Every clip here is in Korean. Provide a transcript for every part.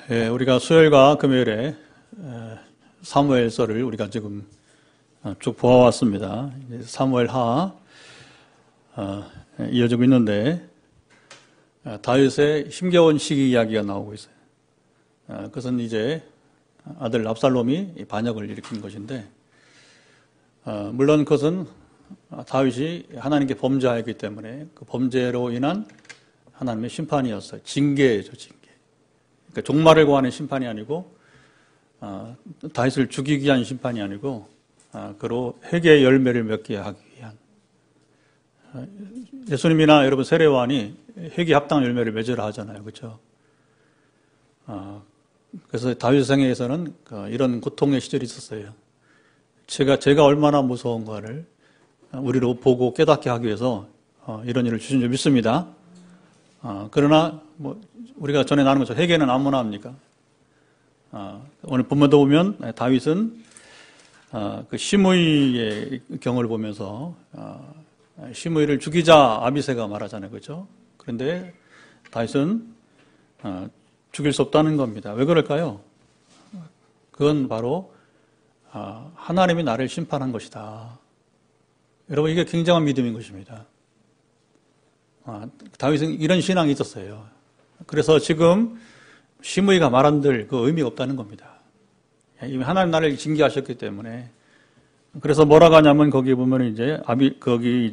우리가 수요일과 금요일에 사무엘서를 우리가 지금 쭉 보아왔습니다. 사무엘하 이어지고 있는데 다윗의 힘겨운 시기 이야기가 나오고 있어요. 그것은 이제 아들 압살롬이 반역을 일으킨 것인데, 물론 그것은 다윗이 하나님께 범죄하였기 때문에 그 범죄로 인한 하나님의 심판이었어요. 징계죠, 징계. 그러니까 종말을 구하는 심판이 아니고 다윗을 죽이기 위한 심판이 아니고 그로 회개의 열매를 맺게 하기 위한. 예수님이나 여러분 세례요한이 회개 합당 열매를 맺으라 하잖아요, 그렇죠? 그래서 다윗 생애에서는 이런 고통의 시절이 있었어요. 제가 얼마나 무서운가를 우리로 보고 깨닫게 하기 위해서 이런 일을 주신 줄 믿습니다. 그러나 우리가 전에 나눈 것처럼 회개는 아무나 합니까? 오늘 본문도 보면 다윗은 그 시므이의 경우를 보면서 시므이를 죽이자 아비새가 말하잖아요, 그렇죠? 그런데 다윗은 죽일 수 없다는 겁니다. 왜 그럴까요? 그건 바로 하나님이 나를 심판한 것이다. 여러분, 이게 굉장한 믿음인 것입니다. 다윗은 이런 신앙이 있었어요. 그래서 지금 시므이가 말한들 그 의미가 없다는 겁니다. 이미 하나님 나를 징계하셨기 때문에. 그래서 뭐라고 하냐면 거기 보면 거기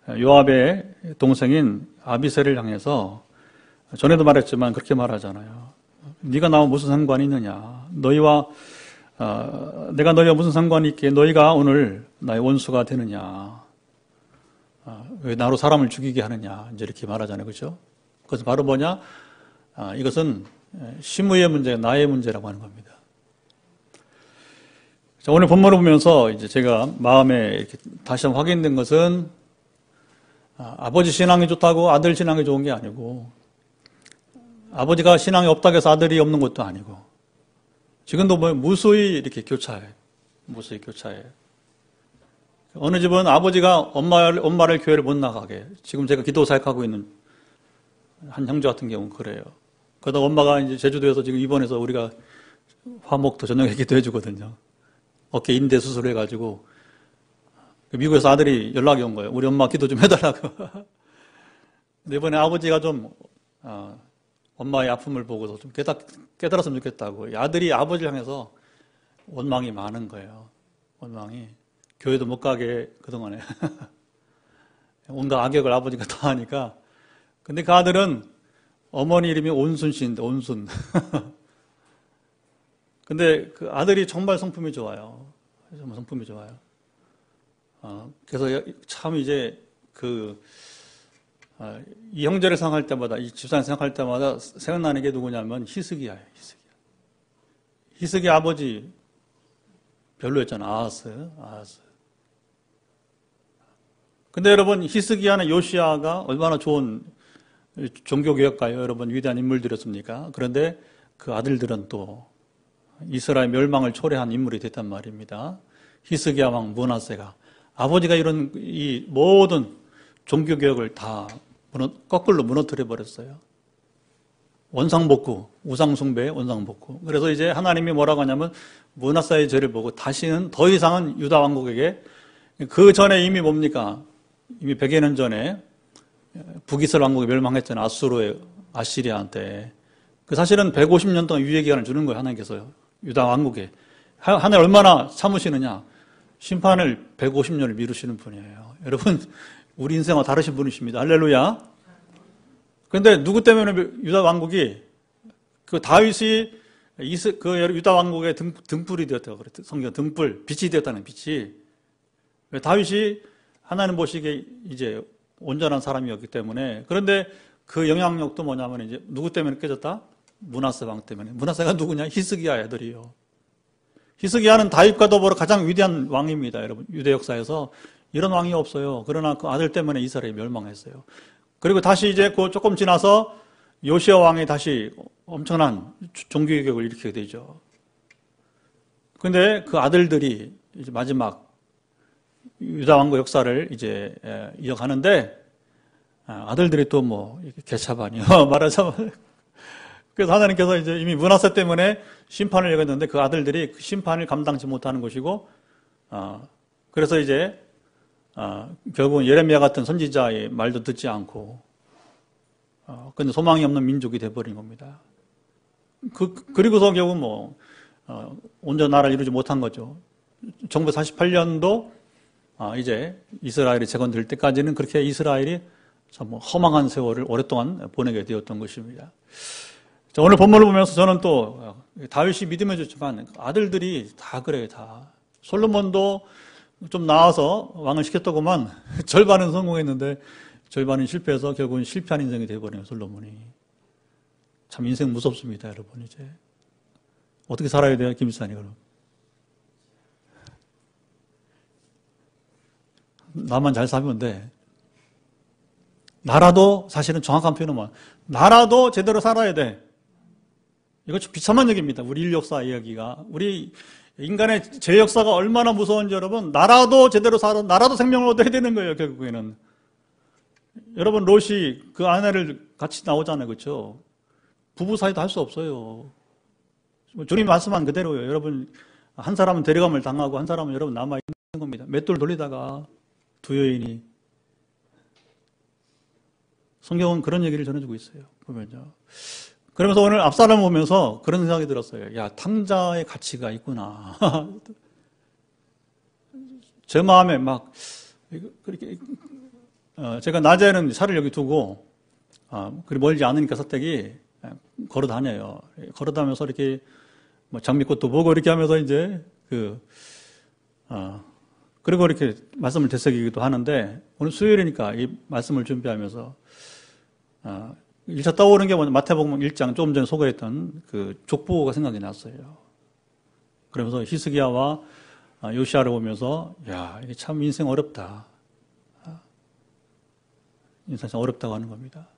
요압의 동생인 아비새를 향해서 전에도 말했지만 그렇게 말하잖아요. 네가 나와 무슨 상관이 있느냐? 내가 너희와 무슨 상관이 있기에 너희가 오늘 나의 원수가 되느냐? 왜 나로 사람을 죽이게 하느냐? 이제 이렇게 말하잖아요, 그렇죠? 그것은 바로 뭐냐? 이것은 시므이의 문제, 나의 문제라고 하는 겁니다. 자, 오늘 본문을 보면서 이제 제가 마음에 이렇게 다시 한번 확인된 것은 아버지 신앙이 좋다고 아들 신앙이 좋은 게 아니고, 아버지가 신앙이 없다고 해서 아들이 없는 것도 아니고, 지금도 무수히 이렇게 교차해요. 무수히 교차해요. 어느 집은 아버지가 엄마를 교회를 못 나가게, 지금 제가 기도 사역하고 있는 한 형제 같은 경우는 그래요. 그러다 엄마가 이제 제주도에서 지금 입원해서 우리가 화목도 저녁에 기도해 주거든요. 어깨 인대 수술을 해가지고 미국에서 아들이 연락이 온 거예요. 우리 엄마 기도 좀 해달라고. 근데 이번에 아버지가 좀 엄마의 아픔을 보고서 좀 깨달았으면 좋겠다고. 아들이 아버지를 향해서 원망이 많은 거예요. 원망이. 교회도 못 가게 그동안에 온갖 악역을 아버지가 다 하니까. 근데 그 아들은 어머니 이름이 온순 씨인데, 온순. 근데 그 아들이 정말 성품이 좋아요. 정말 성품이 좋아요. 그래서 참 이제 이 형제를 생각할 때마다, 이 집사님 생각할 때마다 생각나는 게 누구냐면 히스기야예요, 히스기야. 히스기 아버지 별로였잖아, 아하스. 근데 여러분, 히스기야는 요시야가 얼마나 좋은 종교개혁가요, 여러분, 위대한 인물들이었습니까? 그런데 그 아들들은 또 이스라엘 멸망을 초래한 인물이 됐단 말입니다. 히스기야 왕 므낫세가, 아버지가 이런 이 모든 종교개혁을 다 거꾸로 무너뜨려 버렸어요. 원상복구, 우상숭배, 원상복구. 그래서 이제 하나님이 뭐라고 하냐면 므낫세의 죄를 보고 다시는 더 이상은 유다 왕국에게, 그 전에 이미 뭡니까? 이미 100여 년 전에 북이스라엘 왕국이 멸망했잖아요. 아시리아한테. 그 사실은 150년 동안 유예 기간을 주는 거예요, 하나님께서요. 유다 왕국에. 하나님 얼마나 참으시느냐? 심판을 150년을 미루시는 분이에요. 여러분, 우리 인생과 다르신 분이십니다. 할렐루야. 그런데 누구 때문에 유다 왕국이, 그 다윗이 그 유다 왕국의 등불이 되었다고 그랬어요. 성경 등불, 빛이 되었다는 빛이. 다윗이 하나님 보시기에 이제 온전한 사람이었기 때문에. 그런데 그 영향력도 뭐냐면 이제 누구 때문에 깨졌다? 므낫세 왕 때문에. 므낫세가 누구냐? 히스기야 애들이요. 히스기야는 다윗과 더불어 가장 위대한 왕입니다, 여러분. 유대 역사에서 이런 왕이 없어요. 그러나 그 아들 때문에 이스라엘이 멸망했어요. 그리고 다시 이제 그 조금 지나서 요시야 왕이 다시 엄청난 종교개혁을 일으키게 되죠. 그런데 그 아들들이 이제 마지막 유다 왕국 역사를 이제 이어가는데, 아들들이 또 개차반이요. 말하자면 그래서 하나님께서 이제 이미 므낫세 때문에 심판을 예고했는데 그 아들들이 그 심판을 감당치 못하는 것이고, 그래서 이제 결국은 예레미야 같은 선지자의 말도 듣지 않고, 근데 소망이 없는 민족이 돼버린 겁니다. 그리고서 결국 온전 나라를 이루지 못한 거죠. 1948년도 이제 이스라엘이 재건될 때까지는 그렇게 이스라엘이 참 허망한 세월을 오랫동안 보내게 되었던 것입니다. 자, 오늘 본문을 보면서 저는 또 다윗이 믿음에 좋지만 아들들이 다 그래요, 다. 솔로몬도 좀 나아서 왕을 시켰더구만 절반은 성공했는데 절반은 실패해서 결국은 실패한 인생이 되어버려요, 솔로몬이. 참 인생 무섭습니다, 여러분. 이제 어떻게 살아야 돼요, 김지사님? 그럼 나만 잘 살면 돼. 나라도 사실은 정확한 표현은 나라도 제대로 살아야 돼. 이거 좀 비참한 얘기입니다. 우리 인류 역사 이야기가. 우리 인간의 제 역사가 얼마나 무서운지 여러분, 나라도 제대로 살아, 나라도 생명을 얻어야 되는 거예요, 결국에는. 여러분, 롯이 그 아내를 같이 나오잖아요, 그렇죠? 부부 사이도 할 수 없어요. 주님 말씀한 그대로예요. 여러분, 한 사람은 데려감을 당하고 한 사람은 여러분 남아있는 겁니다. 맷돌 돌리다가 두 여인이. 성경은 그런 얘기를 전해주고 있어요, 보면요. 그러면서 오늘 압살롬을 보면서 그런 생각이 들었어요. 야, 탕자의 가치가 있구나. 제 마음에 막, 그렇게, 제가 낮에는 차를 여기 두고, 그리 멀지 않으니까 사택이 걸어 다녀요. 걸어 다니면서 이렇게, 장미꽃도 보고 이렇게 하면서 이제, 그리고 이렇게 말씀을 되새기기도 하는데, 오늘 수요일이니까 이 말씀을 준비하면서, 1차 떠오르는 게 마태복음 1장 조금 전에 소개했던 그 족보가 생각이 났어요. 그러면서 히스기야와 요시야를 보면서 야, 이게 참 인생 어렵다. 인생 참 어렵다고 하는 겁니다.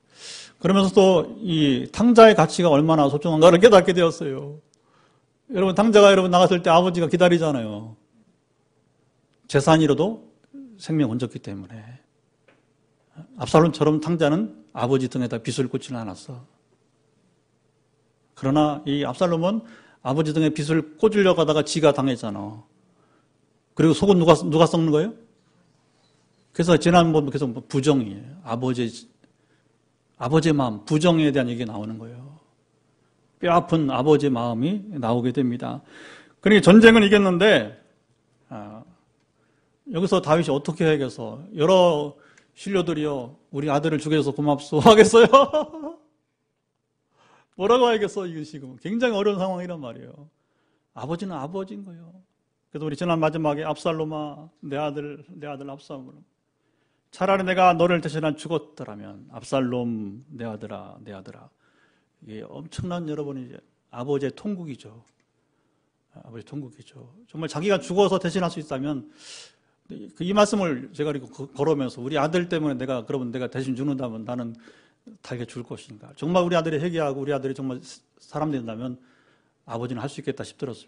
그러면서 또 이 탕자의 가치가 얼마나 소중한가를 깨닫게 되었어요. 여러분, 탕자가 여러분 나갔을 때 아버지가 기다리잖아요. 재산 잃어도 생명 얹었기 때문에. 압살롬처럼 탕자는 아버지 등에다 빚을 꽂지는 않았어. 그러나 이 압살롬은 아버지 등에 빚을 꽂으려고 하다가 지가 당했잖아. 그리고 속은 누가 썩는 거예요? 그래서 지난번 계속 부정이에요. 아버지의 마음, 부정에 대한 얘기가 나오는 거예요. 뼈아픈 아버지의 마음이 나오게 됩니다. 그러니까 전쟁은 이겼는데 여기서 다윗이 어떻게 해야겠어? 여러 신료들이요, 우리 아들을 죽여줘서 고맙소 하겠어요? 뭐라고 하겠어? 이거 지금 굉장히 어려운 상황이란 말이에요. 아버지는 아버지인 거예요. 그래서 우리 지난 마지막에 압살롬아, 내 아들 압살롬, 차라리 내가 너를 대신한 죽었더라면 압살롬, 내 아들아. 이게 엄청난 여러분이 이제 아버지의 통곡이죠. 아버지의 통곡이죠. 정말 자기가 죽어서 대신할 수 있다면, 이 말씀을 제가 이렇게 걸으면서 우리 아들 때문에 그러면 내가 대신 죽는다면 나는 달게 죽을 것인가. 정말 우리 아들이 회개하고 우리 아들이 정말 사람 된다면 아버지는 할 수 있겠다 싶더라고요.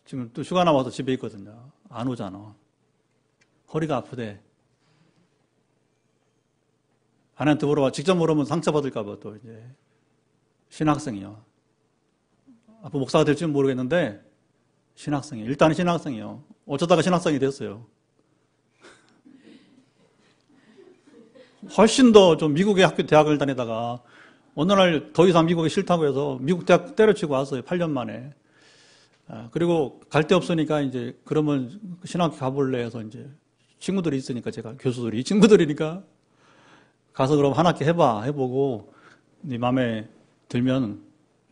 지금 또 휴가 나와서 집에 있거든요. 안 오잖아. 허리가 아프대. 아내한테 직접 물어보면 상처받을까봐 또 이제. 신학생이요. 앞으로 목사가 될지는 모르겠는데, 신학생이에요. 일단은 신학생이요. 어쩌다가 신학생이 됐어요. 훨씬 더 좀 미국의 대학을 다니다가 어느 날 더 이상 미국이 싫다고 해서 미국 대학 때려치고 왔어요. 8년 만에. 그리고 갈 데 없으니까 이제 그러면 신학교 가볼래 해서 이제 친구들이 있으니까 제가 교수들이 이 친구들이니까 가서 그럼 한 학기 해보고 네 마음에 들면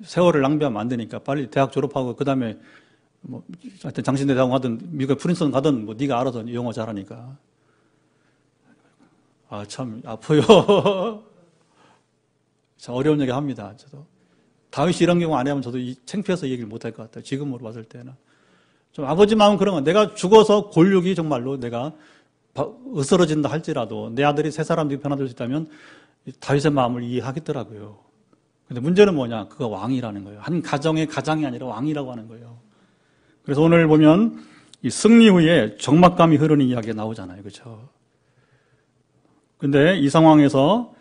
세월을 낭비하면 안 되니까 빨리 대학 졸업하고 그 다음에 하여튼 장신대 대학 가든 미국에 프린스턴 가든 네가 알아서 영어 잘하니까. 참 아파요. 참 어려운 얘기 합니다. 저도 다윗이 이런 경우 안 하면 저도 창피해서 얘기를 못 할 것 같아요. 지금으로 봤을 때는 좀 아버지 마음 그런 건 내가 죽어서 골육이 정말로 내가 으스러진다 할지라도 내 아들이 새 사람들이 변화될 수 있다면 다윗의 마음을 이해하겠더라고요. 근데 문제는 뭐냐? 그가 왕이라는 거예요. 한 가정의 가장이 아니라 왕이라고 하는 거예요. 그래서 오늘 보면 이 승리 후에 적막감이 흐르는 이야기가 나오잖아요. 그렇죠? 근데 이 상황에서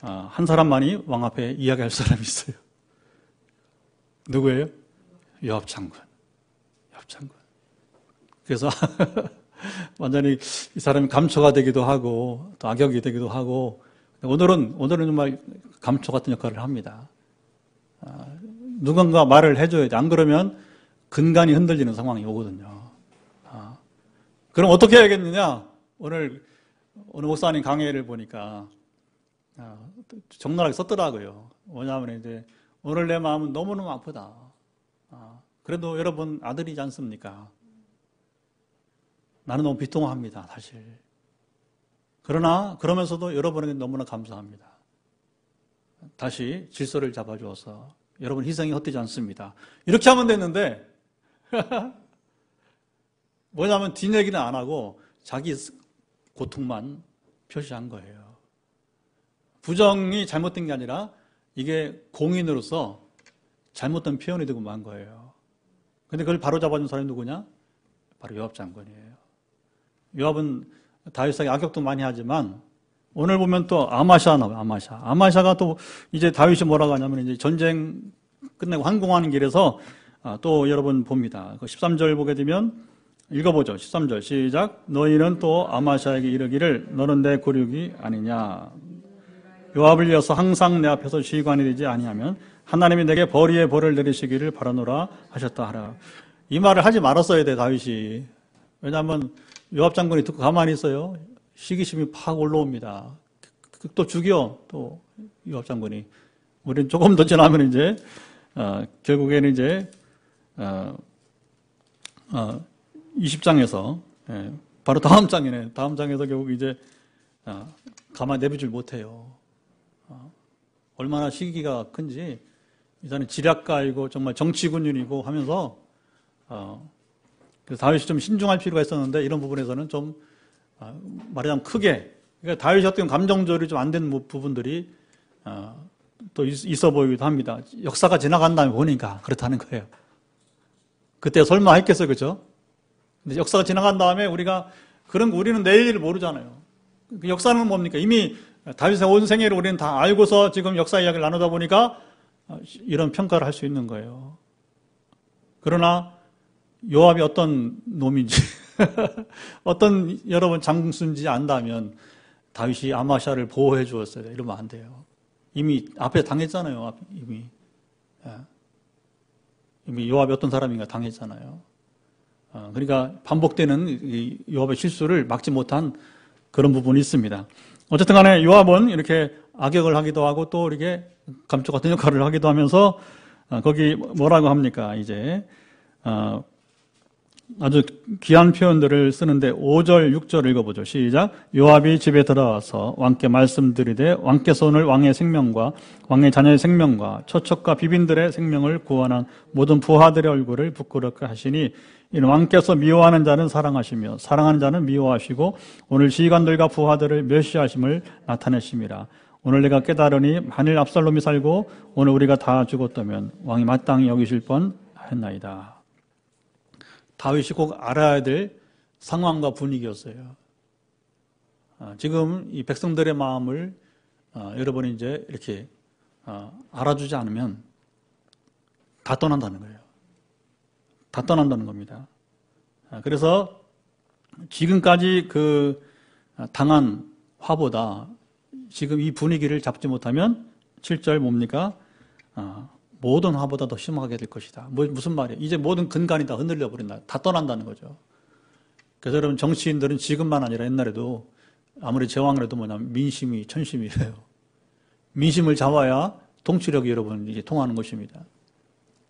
한 사람만이 왕 앞에 이야기할 사람이 있어요. 누구예요? 요압 장군. 요압 장군. 그래서 완전히 이 사람이 감초가 되기도 하고 또 악역이 되기도 하고 오늘은 정말 감초 같은 역할을 합니다. 누군가 말을 해줘야 돼. 안 그러면 근간이 흔들리는 상황이 오거든요. 그럼 어떻게 해야겠느냐? 오늘 목사님 강의를 보니까 적나라하게 썼더라고요. 뭐냐면 이제 오늘 내 마음은 너무너무 아프다. 그래도 여러분 아들이지 않습니까? 나는 너무 비통합니다, 사실. 그러면서도 여러분에게 너무나 감사합니다. 다시 질서를 잡아주어서 여러분 희생이 헛되지 않습니다. 이렇게 하면 됐는데 뭐냐면 뒷얘기는 안 하고 자기 고통만 표시한 거예요. 부정이 잘못된 게 아니라 이게 공인으로서 잘못된 표현이 되고 만 거예요. 근데 그걸 바로 잡아준 사람이 누구냐? 바로 요압 장군이에요. 요압은 다윗에게 악역도 많이 하지만 오늘 보면 또 아마샤 나와요. 아마샤가 또 이제 다윗이 뭐라고 하냐면 이제 전쟁 끝내고 항공하는 길에서 또 여러분 봅니다. 그 13절 보게 되면 읽어보죠. 13절 시작. 너희는 또 아마샤에게 이르기를 너는 내 고륙이 아니냐. 요압을 이어서 항상 내 앞에서 시관이 되지 아니하면 하나님이 내게 벌이의 벌을 내리시기를 바라노라 하셨다 하라. 이 말을 하지 말았어야 돼, 다윗이. 왜냐하면 요압 장군이 듣고 가만히 있어요. 시기심이 팍 올라옵니다. 또 죽여, 또 요압 장군이. 우리는 조금 더 지나면 이제 결국에는 이제 20장에서 바로 다음 장이네. 다음 장에서 결국 이제 가만히 내비질 못해요. 얼마나 시기가 큰지 이자는 지략가이고 정말 정치군인이고 하면서 그래서 다윗이 좀 신중할 필요가 있었는데 이런 부분에서는 좀 말하자면 크게 그러니까 다윗이 어떤 감정 조절이 좀 안 된 부분들이 또 있어 보이기도 합니다. 역사가 지나간 다음에 보니까 그렇다는 거예요. 그때 설마 했겠어요, 그렇죠? 근데 역사가 지나간 다음에 우리는 내일 일을 모르잖아요. 그 역사는 뭡니까? 이미 다윗의 온 생애를 우리는 다 알고서 지금 역사 이야기를 나누다 보니까 이런 평가를 할 수 있는 거예요. 그러나 요압이 어떤 놈인지 어떤 여러분 장수인지 안다면 다윗이 아마샤를 보호해 주었어야 돼요. 이러면 안 돼요. 이미 앞에 당했잖아요. 이미 요압이 어떤 사람인가 당했잖아요. 그러니까 반복되는 이 요압의 실수를 막지 못한 그런 부분이 있습니다. 어쨌든 간에 요압은 이렇게 악역을 하기도 하고 또 이렇게 감초 같은 역할을 하기도 하면서 거기 뭐라고 합니까? 이제 아주 귀한 표현들을 쓰는데 5절, 6절 읽어보죠. 시작. 요압이 집에 들어와서 왕께 말씀드리되 왕께서 오늘 왕의 생명과 왕의 자녀의 생명과 처척과 비빈들의 생명을 구원한 모든 부하들의 얼굴을 부끄럽게 하시니 이는 왕께서 미워하는 자는 사랑하시며 사랑하는 자는 미워하시고 오늘 지휘관들과 부하들을 멸시하심을 나타내심이라. 오늘 내가 깨달으니 만일 압살롬이 살고 오늘 우리가 다 죽었다면 왕이 마땅히 여기실 뻔했나이다. 다윗이 꼭 알아야 될 상황과 분위기였어요. 지금 이 백성들의 마음을 여러분이 이제 이렇게 알아주지 않으면 다 떠난다는 거예요. 다 떠난다는 겁니다. 그래서 지금까지 그 당한 화보다 지금 이 분위기를 잡지 못하면 7절 뭡니까? 모든 화보다 더 심하게 될 것이다. 무슨 말이에요? 이제 모든 근간이 다 흔들려 버린다. 다 떠난다는 거죠. 그래서 여러분 정치인들은 지금만 아니라 옛날에도 아무리 제왕이라도 뭐냐면 민심이 천심이에요. 민심을 잡아야 통치력이 여러분 이제 통하는 것입니다.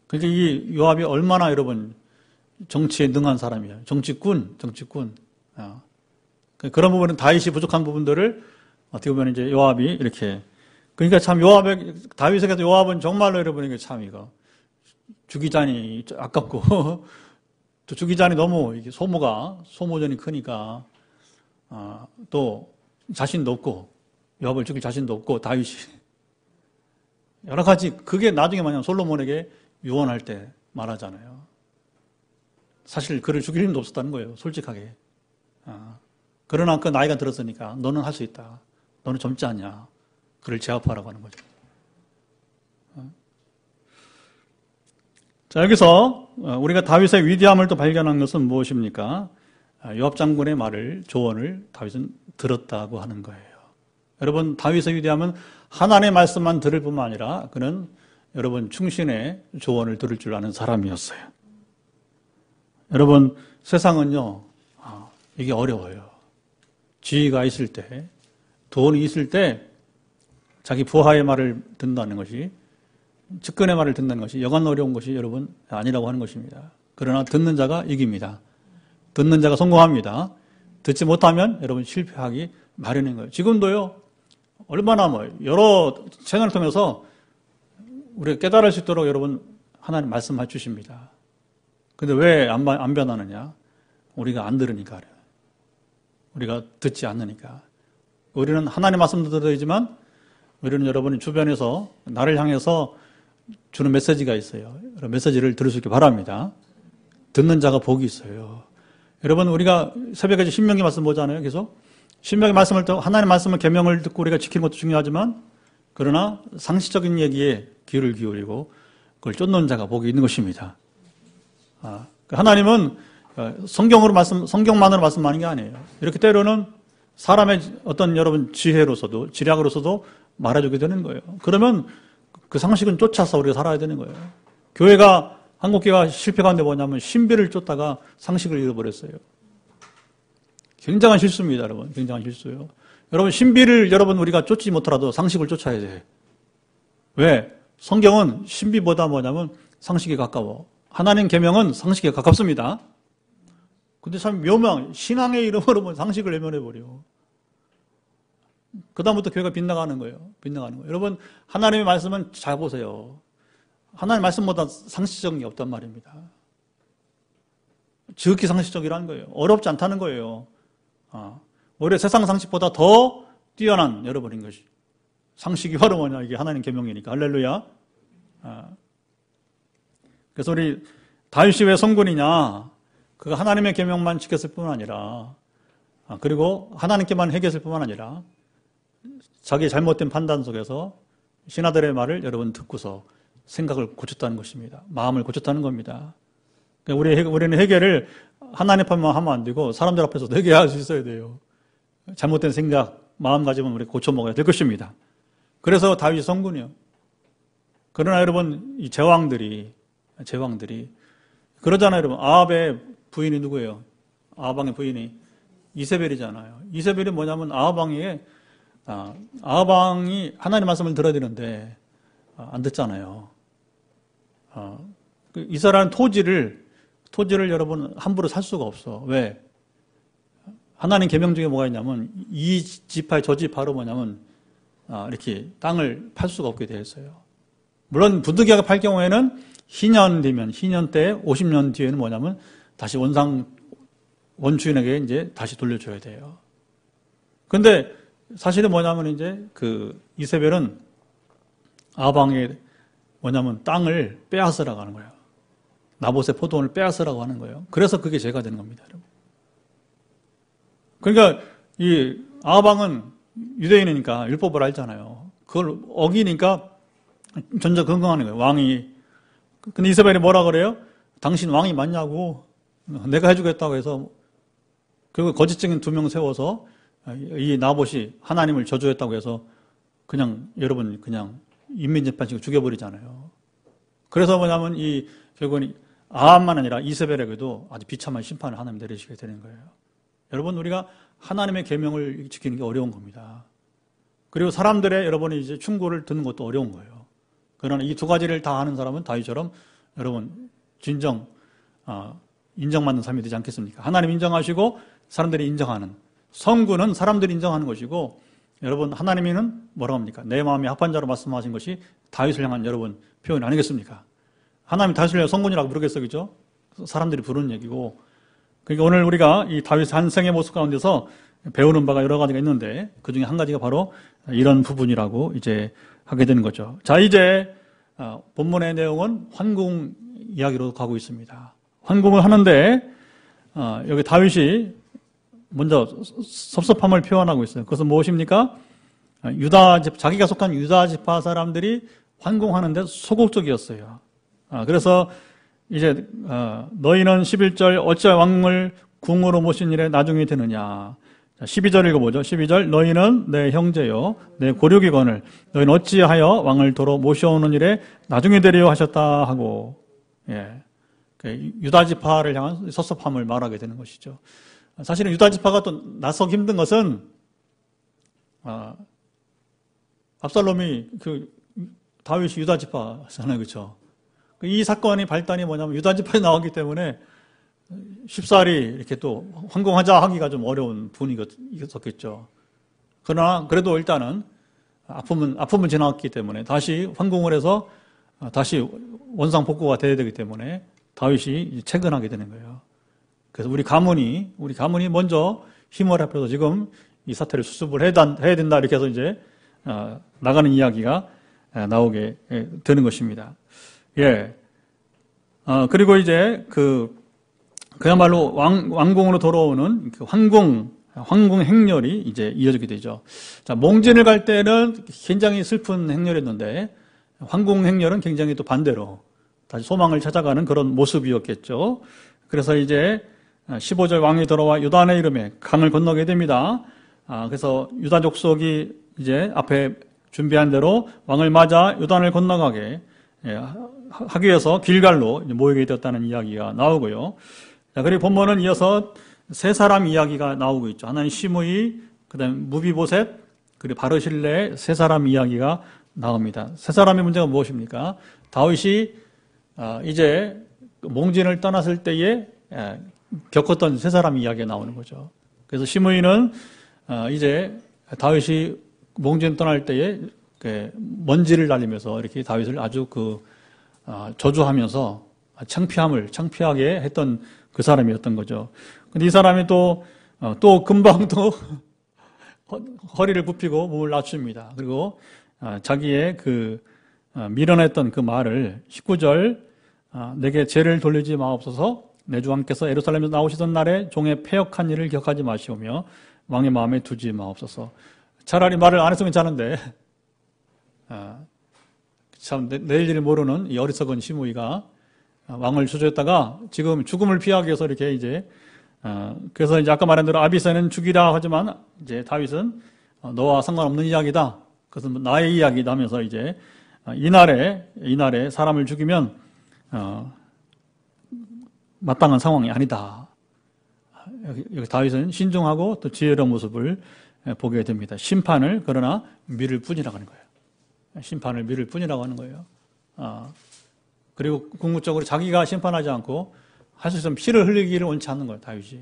그러니까 이 요압이 얼마나 여러분 정치에 능한 사람이에요. 정치꾼. 그런 부분은 다윗이 부족한 부분들을 어떻게 보면 이제 요압이 이렇게 그러니까 참 다윗에게서 요압은 정말로 여러분에게 참 이거 주기잔이 아깝고 또 주기잔이 너무 이게 소모전이 크니까 또 자신도 없고 요압을 죽일 자신도 없고 다윗이 여러 가지 그게 나중에 만약 솔로몬에게 유언할 때 말하잖아요. 사실 그를 죽일 힘도 없었다는 거예요. 솔직하게. 그러나 그 나이가 들었으니까 너는 할 수 있다. 너는 젊지 않냐. 그를 제압하라고 하는 거죠. 자, 여기서 우리가 다윗의 위대함을 또 발견한 것은 무엇입니까? 요압 장군의 말을, 조언을 다윗은 들었다고 하는 거예요. 여러분, 다윗의 위대함은 하나님의 말씀만 들을 뿐만 아니라 그는 여러분 충신의 조언을 들을 줄 아는 사람이었어요. 여러분, 세상은요, 이게 어려워요. 지위가 있을 때, 돈이 있을 때 자기 부하의 말을 듣는다는 것이, 측근의 말을 듣는다는 것이 여간 어려운 것이 여러분 아니라고 하는 것입니다. 그러나 듣는 자가 이깁니다. 듣는 자가 성공합니다. 듣지 못하면 여러분 실패하기 마련인 거예요. 지금도요, 얼마나 여러 채널을 통해서 우리가 깨달을 수 있도록 여러분 하나님 말씀해 주십니다. 근데 왜 안 변하느냐? 우리가 안 들으니까 그래요. 우리가 듣지 않으니까. 우리는 하나님 말씀도 들어야지만 우리는 여러분이 주변에서 나를 향해서 주는 메시지가 있어요. 그런 메시지를 들을 수 있게 바랍니다. 듣는 자가 복이 있어요. 여러분, 우리가 새벽에 신명기 말씀 보잖아요. 계속 신명기 말씀을 또 하나님 말씀을 계명을 듣고 우리가 지키는 것도 중요하지만, 그러나 상식적인 얘기에 귀를 기울이고 그걸 쫓는 자가 복이 있는 것입니다. 하나님은 성경만으로 말씀하는 게 아니에요. 이렇게 때로는 사람의 어떤 여러분 지혜로서도, 지략으로서도 말해주게 되는 거예요. 그러면 그 상식은 쫓아서 우리가 살아야 되는 거예요. 한국교회가 실패 가운데 뭐냐면 신비를 쫓다가 상식을 잃어버렸어요. 굉장한 실수입니다, 여러분. 굉장한 실수예요. 여러분, 신비를 우리가 쫓지 못하더라도 상식을 쫓아야 돼. 왜? 성경은 신비보다 뭐냐면 상식에 가까워. 하나님 계명은 상식에 가깝습니다. 근데 참 신앙의 이름으로 상식을 외면해버려. 그다음부터 교회가 빗나가는 거예요. 여러분, 하나님의 말씀은 잘 보세요. 하나님의 말씀보다 상식적인 게 없단 말입니다. 지극히 상식적이라는 거예요. 어렵지 않다는 거예요. 오히려 세상 상식보다 더 뛰어난 여러분인 것이. 상식이 바로 뭐냐? 이게 하나님 계명이니까. 할렐루야. 그래서 우리 다윗이 왜 성군이냐? 그가 하나님의 계명만 지켰을 뿐만 아니라, 그리고 하나님께만 회개했을 뿐만 아니라 자기의 잘못된 판단 속에서 신하들의 말을 여러분 듣고서 생각을 고쳤다는 것입니다. 마음을 고쳤다는 겁니다. 그러니까 우리는 회개를 하나님 앞에만 하면 안 되고 사람들 앞에서도 회개할 수 있어야 돼요. 잘못된 생각, 마음가짐은 우리 고쳐 먹어야 될 것입니다. 그래서 다윗이 성군이요. 그러나 여러분, 이 제왕들이 그러잖아요, 여러분. 아합의 부인이 누구예요? 아합왕의 부인이 이세벨이잖아요. 이세벨이 뭐냐면 아합왕이 하나님 말씀을 들어야 되는데 안 듣잖아요. 이스라엘 토지를 여러분 함부로 살 수가 없어. 왜? 하나님 계명 중에 뭐가 있냐면 이 지파의 저 지파로 뭐냐면 이렇게 땅을 팔 수가 없게 되어 있어요. 물론 부득이하게 팔 경우에는 희년 때 50년 뒤에는 뭐냐면 다시 원주인에게 이제 다시 돌려줘야 돼요. 근데 사실은 뭐냐면 이제 이세벨은 아방의 뭐냐면 땅을 빼앗으라고 하는 거예요. 나봇의 포도원을 빼앗으라고 하는 거예요. 그래서 그게 죄가 되는 겁니다, 여러분. 그러니까 이 아방은 유대인이니까 율법을 알잖아요. 그걸 어기니까 전적 건강하는 거예요, 왕이. 근데 이세벨이 뭐라 그래요? 당신 왕이 맞냐고, 내가 해주겠다고 해서 그리고 거짓증인 2명 세워서 이 나봇이 하나님을 저주했다고 해서 여러분 인민재판식으로 죽여버리잖아요. 그래서 뭐냐면 결국은 아합만 아니라 이세벨에게도 아주 비참한 심판을 하나님 내리시게 되는 거예요. 여러분, 우리가 하나님의 계명을 지키는 게 어려운 겁니다. 그리고 사람들의 여러분이 이제 충고를 듣는 것도 어려운 거예요. 그러나 이 두 가지를 다 하는 사람은 다윗처럼 여러분 진정 인정받는 삶이 되지 않겠습니까? 하나님 인정하시고 사람들이 인정하는, 성군은 사람들이 인정하는 것이고, 여러분 하나님이는 뭐라고 합니까? 내 마음이 합한 자로 말씀하신 것이 다윗을 향한 여러분 표현 아니겠습니까? 하나님 다윗을 향한 성군이라고 부르겠어, 그죠? 사람들이 부르는 얘기고. 그러니까 오늘 우리가 이 다윗의 한 생의 모습 가운데서 배우는 바가 여러 가지가 있는데 그 중에 한 가지가 바로 이런 부분이라고 이제 하게 되는 거죠. 자, 이제 본문의 내용은 환궁 이야기로 가고 있습니다. 환궁을 하는데 여기 다윗이 먼저 섭섭함을 표현하고 있어요. 그것은 무엇입니까? 자기가 속한 유다 지파 사람들이 환공하는데 소극적이었어요. 그래서 이제 너희는 11절 어찌 왕을 궁으로 모신 일에 나중에 되느냐. 12절 읽어보죠. 12절 너희는 내 형제요 내 고륙이거늘 너희는 어찌하여 왕을 도로 모셔오는 일에 나중에 되려 하셨다 하고 유다 지파를 향한 섭섭함을 말하게 되는 것이죠. 사실은 유다 지파가 또 나서기 힘든 것은 압살롬이 다윗이 유다 지파잖아요, 그렇죠? 이 사건이 발단이 뭐냐면 유다 지파에 나왔기 때문에 쉽사리 이렇게 또 황공하자 하기가 좀 어려운 분위기였었겠죠. 그러나 그래도 일단은 아픔은 지나갔기 때문에 다시 황공을 해서 다시 원상 복구가 돼야 되기 때문에 다윗이 채근하게 되는 거예요. 그래서 우리 가문이 먼저 힘을 합해서 지금 이 사태를 수습을 해야 된다 이렇게 해서 이제 나가는 이야기가 나오게 되는 것입니다. 그리고 이제 그야말로 왕궁으로 돌아오는 그 황궁 행렬이 이제 이어지게 되죠. 자, 몽진을 갈 때는 굉장히 슬픈 행렬이었는데 황궁 행렬은 굉장히 또 반대로 다시 소망을 찾아가는 그런 모습이었겠죠. 그래서 이제 15절 왕이 돌아와 요단의 이름에 강을 건너게 됩니다. 그래서 유다 족속이 이제 앞에 준비한 대로 왕을 맞아 요단을 건너가게 하기 위해서 길갈로 모이게 되었다는 이야기가 나오고요. 자, 그리고 본문은 이어서 세 사람 이야기가 나오고 있죠. 하나는 시므이, 그다음에 무비보셋, 그리고 바르실레 세 사람 이야기가 나옵니다. 세 사람의 문제가 무엇입니까? 다윗이 이제 몽진을 떠났을 때에 겪었던 세 사람 이야기가 나오는 거죠. 그래서 시므이는 이제 다윗이 몽진 떠날 때에 먼지를 날리면서 이렇게 다윗을 아주 저주하면서 창피하게 했던 그 사람이었던 거죠. 근데 이 사람이 또 금방 또 허리를 굽히고 몸을 낮춥니다. 그리고 자기의 밀어냈던 그 말을 19절 내게 죄를 돌리지 마옵소서 내 주 왕께서 예루살렘에서 나오시던 날에 종의 패역한 일을 기억하지 마시오며 왕의 마음에 두지 마옵소서. 차라리 말을 안 했으면 괜찮은데 참 내일 일을 모르는 이 어리석은 시므이가 왕을 주저했다가 지금 죽음을 피하기 위해서 이렇게 이제 그래서 이제 아까 말한 대로 아비새는 죽이라 하지만 이제 다윗은 너와 상관없는 이야기다. 그것은 나의 이야기다 하면서 이제 이날에 사람을 죽이면 마땅한 상황이 아니다. 여기 다윗은 신중하고 또 지혜로운 모습을 보게 됩니다. 심판을 그러나 미룰 뿐이라고 하는 거예요. 심판을 미룰 뿐이라고 하는 거예요. 그리고 궁극적으로 자기가 심판하지 않고 할 수 있으면 피를 흘리기를 원치 않는 거예요, 다윗이.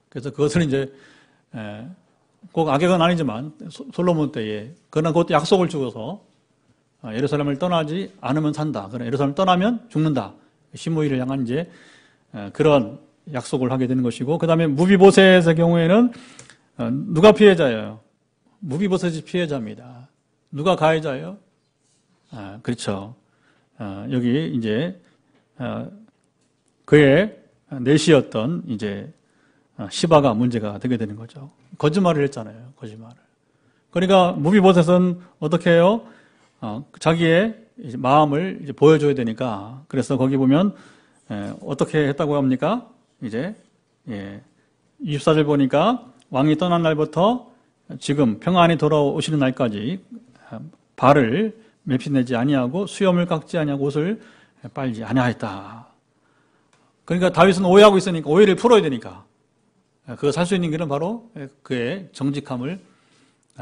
그래서 그것을 이제 꼭 악역은 아니지만 솔로몬 때에 그러나 그것도 약속을 주고서 예루살렘을 떠나지 않으면 산다. 그러나 예루살렘을 떠나면 죽는다. 시므이를 향한 이제 그런 약속을 하게 되는 것이고, 그 다음에 무비보셋의 경우에는 누가 피해자예요? 무비보셋이 피해자입니다. 누가 가해자예요? 그렇죠. 여기 이제 그의 내시였던 이제 시바가 문제가 되게 되는 거죠. 거짓말을 했잖아요. 거짓말을. 그러니까 무비보셋은 어떻게 해요? 자기의 마음을 이제 보여줘야 되니까. 그래서 거기 보면 어떻게 했다고 합니까? 이제 24절 보니까 왕이 떠난 날부터 지금 평안히 돌아오시는 날까지 발을 맵신내지 아니하고 수염을 깎지 아니하고 옷을 빨지 아니하였다. 그러니까 다윗은 오해하고 있으니까 오해를 풀어야 되니까 그거 살 수 있는 길은 바로 그의 정직함을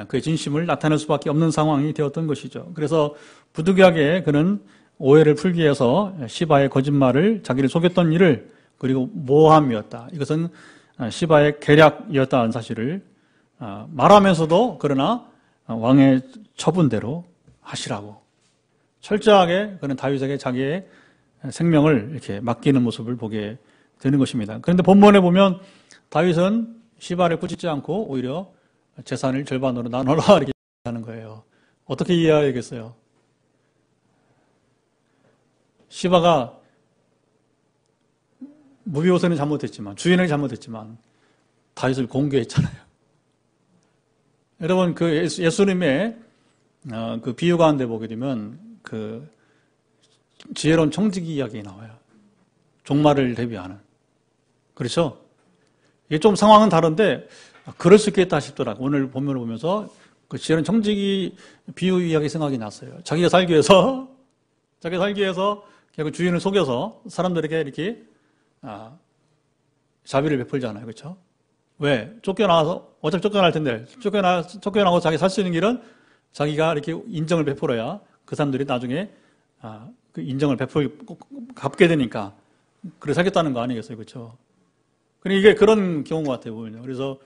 그의 진심을 나타낼 수밖에 없는 상황이 되었던 것이죠. 그래서 부득이하게 그는 오해를 풀기 위해서 시바의 거짓말을 자기를 속였던 일을 그리고 모함이었다. 이것은 시바의 계략이었다는 사실을 말하면서도 그러나 왕의 처분대로 하시라고 철저하게 그는 다윗에게 자기의 생명을 이렇게 맡기는 모습을 보게 되는 것입니다. 그런데 본문에 보면 다윗은 시바를 꾸짖지 않고 오히려 재산을 절반으로 나눠라 이렇게 하는 거예요. 어떻게 이해해야겠어요? 시바가 무비보셋은 잘못했지만 주인은 잘못했지만 다윗을 공개했잖아요. 여러분 그 예수님의 그 비유 가운데 보게 되면 그 지혜로운 청지기 이야기 나와요. 종말을 대비하는. 그렇죠? 이게 좀 상황은 다른데 그럴 수 있겠다 싶더라고요. 오늘 본문을 보면서 그 지혜로운 청지기 비유 이야기 생각이 났어요. 자기가 살기 위해서 결국 주인을 속여서 사람들에게 이렇게 자비를 베풀잖아요. 그렇죠? 왜? 쫓겨나서 어차피 쫓겨날 텐데 쫓겨나고 자기 살 수 있는 길은 자기가 이렇게 인정을 베풀어야 그 사람들이 나중에 그 인정을 갚게 되니까 그래 살겠다는 거 아니겠어요, 그렇죠? 그러니까 이게 그런 경우 같아요, 보면요. 그래서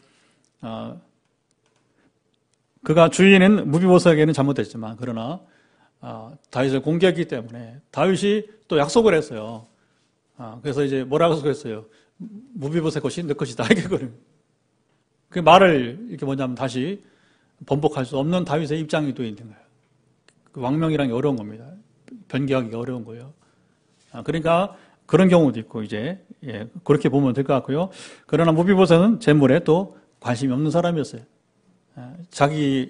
그가 주인은 무비보스에게는 잘못했지만 그러나 다윗을 공개했기 때문에 다윗이 또 약속을 했어요. 그래서 이제 뭐라고 약속했어요? 무비보스의 것이 내 것이다 이렇게 그 말을 이렇게 뭐냐면 다시 번복할 수 없는 다윗의 입장이 또 있는 거예요. 그 왕명이란 게 어려운 겁니다. 변개하기가 어려운 거예요. 그러니까 그런 경우도 있고 이제 그렇게 보면 될 것 같고요. 그러나 무비보스는 재물에 또 관심이 없는 사람이었어요.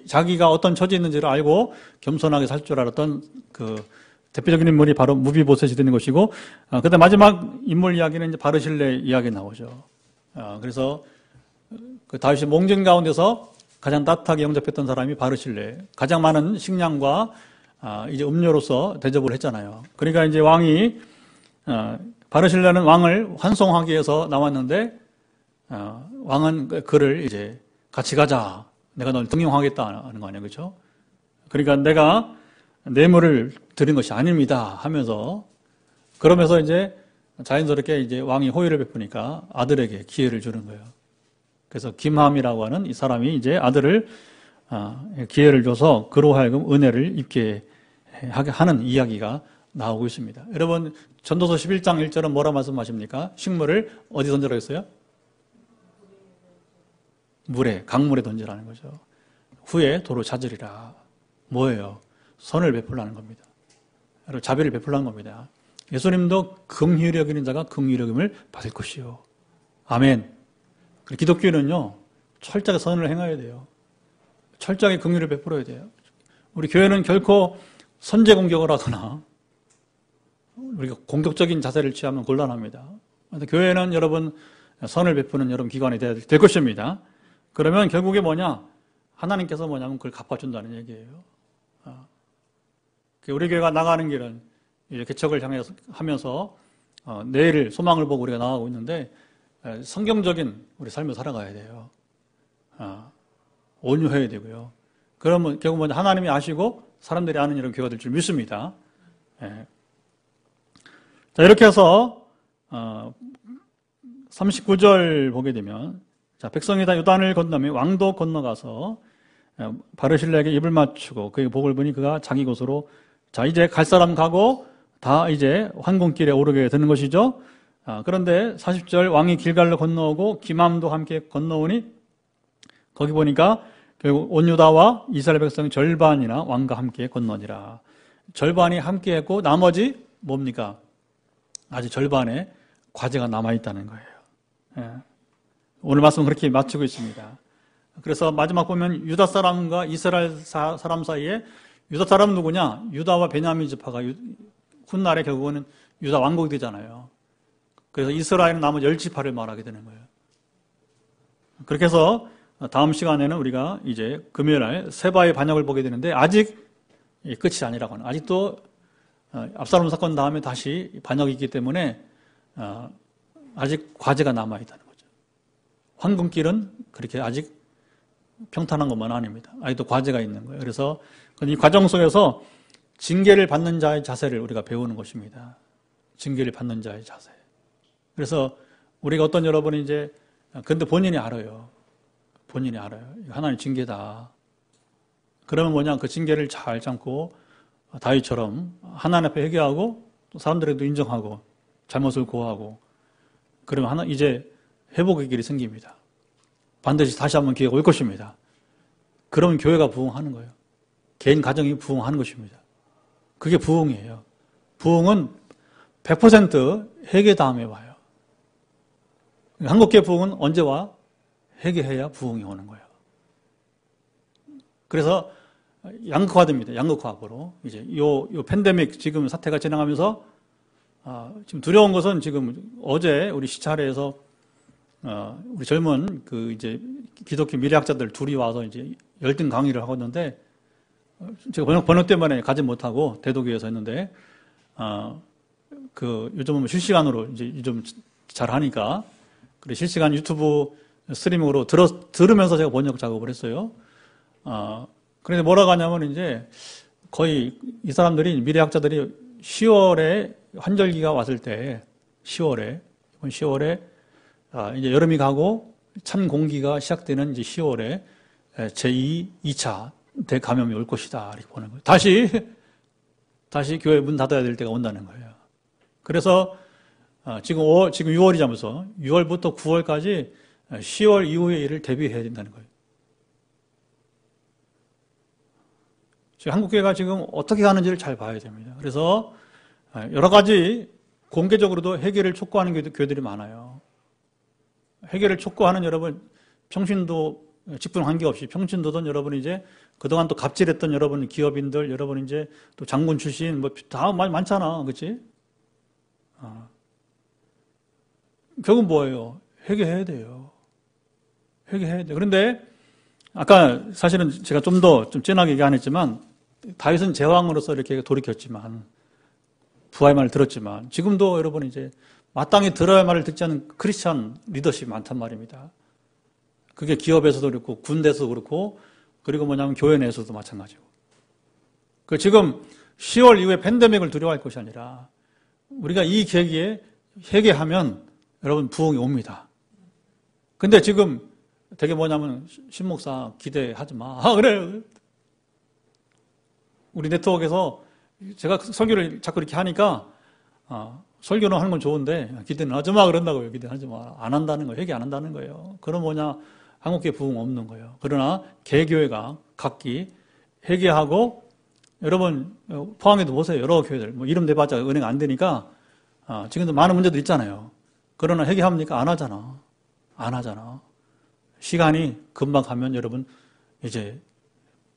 자기가 어떤 처지에 있는지를 알고 겸손하게 살 줄 알았던 그 대표적인 인물이 바로 무비보셋이 되는 것이고, 그다음 마지막 인물 이야기는 이제 바르실레 이야기 나오죠. 그래서 그 다윗이 몽진 가운데서 가장 따뜻하게 영접했던 사람이 바르실레. 가장 많은 식량과 이제 음료로서 대접을 했잖아요. 그러니까 이제 왕이 바르실레는 왕을 환송하기 위해서 나왔는데 왕은 그를 이제 같이 가자. 내가 널 등용하겠다 하는 거 아니에요, 그렇죠? 그러니까 내가 뇌물을 드린 것이 아닙니다 하면서 그러면서 이제 자연스럽게 이제 왕이 호의를 베푸니까 아들에게 기회를 주는 거예요. 그래서 김함이라고 하는 이 사람이 이제 아들을 기회를 줘서 그로 하여금 은혜를 입게 하게 하는 이야기가 나오고 있습니다. 여러분 전도서 11장 1절은 뭐라 말씀하십니까? 식물을 어디 던지라고 했어요? 물에, 강물에 던지라는 거죠. 후에 도로 찾으리라. 뭐예요? 선을 베풀라는 겁니다. 여러분 자비를 베풀라는 겁니다. 예수님도 긍휼히 여기는 자가 긍휼히 여김을 받을 것이요. 아멘. 기독교는요, 철저하게 선을 행해야 돼요. 철저하게 긍휼을 베풀어야 돼요. 우리 교회는 결코 선제 공격을 하거나 우리가 공격적인 자세를 취하면 곤란합니다. 교회는 여러분 선을 베푸는 여러분 기관이 돼야 될 것입니다. 그러면 결국에 뭐냐? 하나님께서 뭐냐면 그걸 갚아준다는 얘기예요. 우리 교회가 나가는 길은 이제 개척을 향해서 하면서 내일을 소망을 보고 우리가 나가고 있는데 성경적인 우리 삶을 살아가야 돼요. 온유해야 되고요. 그러면 결국 뭐냐? 하나님이 아시고 사람들이 아는 이런 교회가 될 줄 믿습니다. 자, 이렇게 해서 39절 보게 되면 자, 백성이 다 요단을 건너며 왕도 건너가서 바르실레에게 입을 맞추고 그의 복을 보니 그가 자기 곳으로 자 이제 갈 사람 가고 다 이제 황궁길에 오르게 되는 것이죠. 그런데 40절 왕이 길갈로 건너오고 기맘도 함께 건너오니 거기 보니까 결국 온 유다와 이스라엘 백성 절반이나 왕과 함께 건너니라. 절반이 함께 했고 나머지 뭡니까? 아직 절반의 과제가 남아있다는 거예요. 오늘 말씀은 그렇게 마치고 있습니다. 그래서 마지막 보면 유다 사람과 이스라엘 사람 사이에 유다 사람은 누구냐? 유다와 베냐민 지파가 훗날에 결국은 유다 왕국이 되잖아요. 그래서 이스라엘은 나머지 10지파를 말하게 되는 거예요. 그렇게 해서 다음 시간에는 우리가 이제 금요일날 세바의 반역을 보게 되는데 아직 끝이 아니라고 하는 아직도 압살롬 사건 다음에 다시 반역이 있기 때문에 아직 과제가 남아있다는 거죠. 황금길은 그렇게 아직 평탄한 것만 아닙니다. 아직도 과제가 있는 거예요. 그래서 이 과정 속에서 징계를 받는 자의 자세를 우리가 배우는 것입니다. 징계를 받는 자의 자세. 그래서 우리가 어떤 여러분이 이제 근데 본인이 알아요. 본인이 알아요. 하나님 징계다. 그러면 뭐냐? 그 징계를 잘 참고 다윗처럼 하나님 앞에 회개하고 또 사람들에게도 인정하고 잘못을 고하고 그러면 이제 회복의 길이 생깁니다. 반드시 다시 한번 기회가 올 것입니다. 그러면 교회가 부흥하는 거예요. 개인 가정이 부흥하는 것입니다. 그게 부흥이에요. 부흥은 100% 회개 다음에 와요. 한국교회 부흥은 언제 와? 회개해야 부흥이 오는 거예요. 그래서 양극화됩니다. 양극화하고 이제 요 팬데믹 지금 사태가 진행하면서 지금 두려운 것은 지금 어제 우리 시찰회에서 우리 젊은 그 이제 기독교 미래학자들 둘이 와서 이제 열등 강의를 하고 있는데 제가 번역 때문에 가지 못하고 대도교에서 했는데 그 요즘은 실시간으로 이제 좀 잘 하니까 그래 실시간 유튜브 스트리밍으로 들으면서 제가 번역 작업을 했어요. 그런데 뭐라고 하냐면 이제 거의 이 사람들이 미래학자들이 10월에 환절기가 왔을 때 10월에 이번 10월에 이제 여름이 가고 찬 공기가 시작되는 이제 10월에 제2, 2차 대감염이 올 것이다 이렇게 보는 거예요. 다시 교회 문 닫아야 될 때가 온다는 거예요. 그래서 지금 6월이자면서 6월부터 9월까지 10월 이후의 일을 대비해야 된다는 거예요. 지금 한국교회가 지금 어떻게 가는지를 잘 봐야 됩니다. 그래서 여러 가지 공개적으로도 해결을 촉구하는 교회들이 많아요. 해결을 촉구하는 여러분, 평신도 직분 관계없이 평신도든 여러분 이제 그동안 또 갑질했던 여러분 기업인들, 여러분 이제 또 장군 출신 뭐 다 많잖아. 그치? 결국 뭐예요? 회개해야 돼요. 회개해야 돼요. 그런데 아까 사실은 제가 좀 더 좀 진하게 얘기 안 했지만 다윗은 제왕으로서 이렇게 돌이켰지만 부하의 말을 들었지만 지금도 여러분 이제 마땅히 들어야 할 말을 듣지 않는 크리스찬 리더십이 많단 말입니다. 그게 기업에서도 그렇고 군대에서도 그렇고 그리고 뭐냐면 교회 내에서도 마찬가지고. 그 지금 10월 이후에 팬데믹을 두려워할 것이 아니라 우리가 이 계기에 회개하면 여러분 부흥이 옵니다. 근데 지금 되게 뭐냐면 신목사 기대하지 마. 그래. 우리 네트워크에서 제가 설교를 자꾸 이렇게 하니까 설교는 하는 건 좋은데 기대는 하지 마 그런다고요. 기대는 하지 마. 안 한다는 거예요. 회개 안 한다는 거예요. 그럼 뭐냐 한국교회 부흥 없는 거예요. 그러나 개교회가 각기 회개하고 여러분 포항에도 보세요. 여러 교회들 뭐 이름 대봤자 은행 안 되니까 지금도 많은 문제들 있잖아요. 그러나 회개합니까? 안 하잖아. 안 하잖아. 시간이 금방 가면 여러분 이제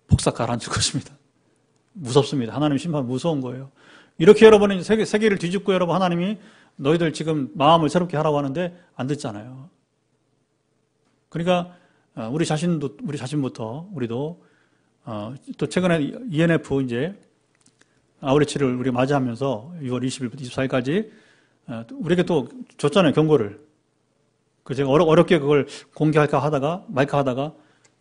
폭삭 가라앉을 것입니다. 무섭습니다. 하나님 심판 무서운 거예요. 이렇게 여러분이 세계를 뒤집고 여러분 하나님이 너희들 지금 마음을 새롭게 하라고 하는데 안 듣잖아요. 그러니까 우리 자신부터 우리도 또 최근에 ENF 이제 아우리치를 우리가 맞이하면서 6월 20일부터 24일까지 우리에게 또 줬잖아요, 경고를. 그 제가 어렵게 그걸 공개할까 하다가 말까 하다가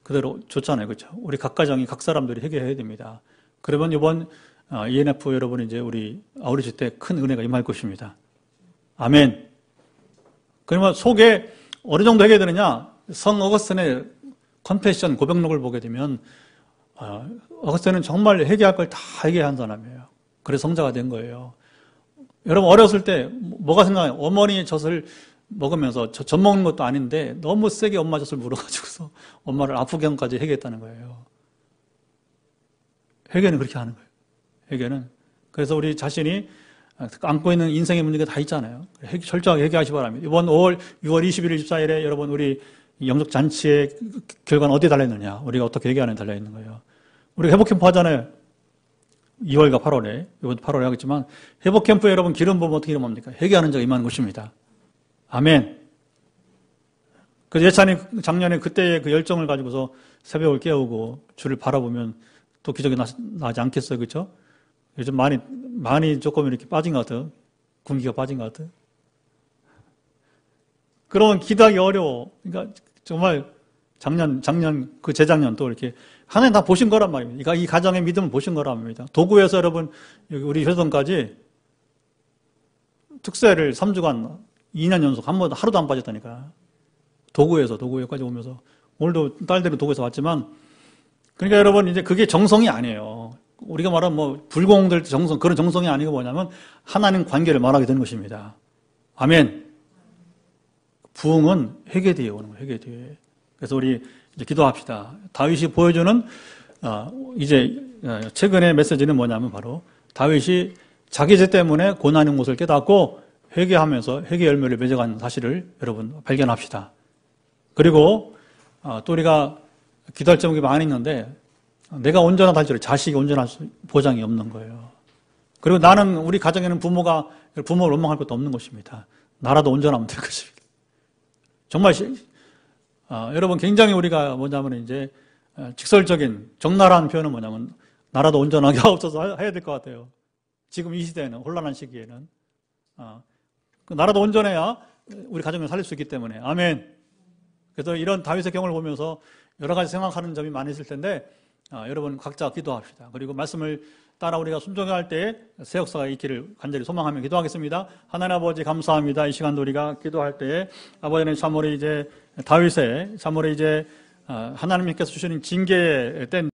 그대로 줬잖아요, 그렇죠? 우리 각 가정이 각 사람들이 해결해야 됩니다. 그러면 이번 ENF 여러분 이제 우리 아우리치 때 큰 은혜가 임할 것입니다. 아멘. 그러면 속에 어느 정도 해결되느냐? 성 어거스틴의 컨페션 고백록을 보게 되면 어거스틴은 정말 회개할 걸 다 회개한 사람이에요. 그래서 성자가 된 거예요. 여러분 어렸을 때 뭐가 생각나요? 어머니의 젖을 먹으면서 젖 먹는 것도 아닌데 너무 세게 엄마 젖을 물어가지고서 엄마를 아프게 한까지 회개했다는 거예요. 회개는 그렇게 하는 거예요. 회개는. 그래서 우리 자신이 안고 있는 인생의 문제가 다 있잖아요. 철저하게 회개하시기 바랍니다. 이번 6월 21일, 24일에 여러분 우리 영적 잔치의 결과는 어디에 달려있느냐? 우리가 어떻게 회개하느냐에 달려있는 거예요. 우리가 회복캠프 하잖아요. 2월과 8월에, 이번 8월에 하겠지만, 회복캠프에 여러분 기름 부으면 어떻게 일어납니까? 회개하는 자가 임하는 것입니다. 아멘. 그 예찬이 작년에 그때의 그 열정을 가지고서 새벽을 깨우고 주를 바라보면 또 기적이 나지 않겠어요. 그렇죠? 요즘 많이 조금 이렇게 빠진 것 같아요. 군기가 빠진 것 같아요. 그러면 기도하기 어려워. 그러니까 정말 작년, 그 재작년 또 이렇게 하나님 다 보신 거란 말입니다. 그러니까 이 가정의 믿음을 보신 거란 말입니다. 도구에서 여러분, 여기 우리 효성까지 특세를 3주간 2년 연속 한 번도 하루도 안 빠졌다니까. 도구에까지 오면서. 오늘도 딸들이 도구에서 왔지만, 그러니까 여러분 이제 그게 정성이 아니에요. 우리가 말하면 뭐 불공될 때 정성, 그런 정성이 아니고 뭐냐면 하나님 관계를 말하게 되는 것입니다. 아멘. 부흥은 회개 뒤에 오는 거예요. 회개 뒤에. 그래서 우리 이제 기도합시다. 다윗이 보여주는 이제 최근의 메시지는 뭐냐면 바로 다윗이 자기 죄 때문에 고난의 것을 깨닫고 회개하면서 회개 열매를 맺어가는 사실을 여러분 발견합시다. 그리고 또 우리가 기도할 제목이 많이 있는데 내가 온전하다 할지라도 자식이 온전할 보장이 없는 거예요. 그리고 나는 우리 가정에는 부모를 원망할 것도 없는 것입니다. 나라도 온전하면 될 것입니다. 정말 여러분 굉장히 우리가 뭐냐면 이제 직설적인 적나라한 표현은 뭐냐면 나라도 온전하게 하옵소서 해야 될 것 같아요. 지금 이 시대에는 혼란한 시기에는 나라도 온전해야 우리 가정을 살릴 수 있기 때문에 아멘. 그래서 이런 다윗의 경우를 보면서 여러 가지 생각하는 점이 많이 있을 텐데 여러분 각자 기도합시다. 그리고 말씀을 따라 우리가 순종할 때 새 역사가 있기를 간절히 소망하며 기도하겠습니다. 하나님 아버지 감사합니다. 이 시간도 우리가 기도할 때 아버지는 참으로 이제 다윗의 참으로 이제 하나님께서 주시는 징계의 때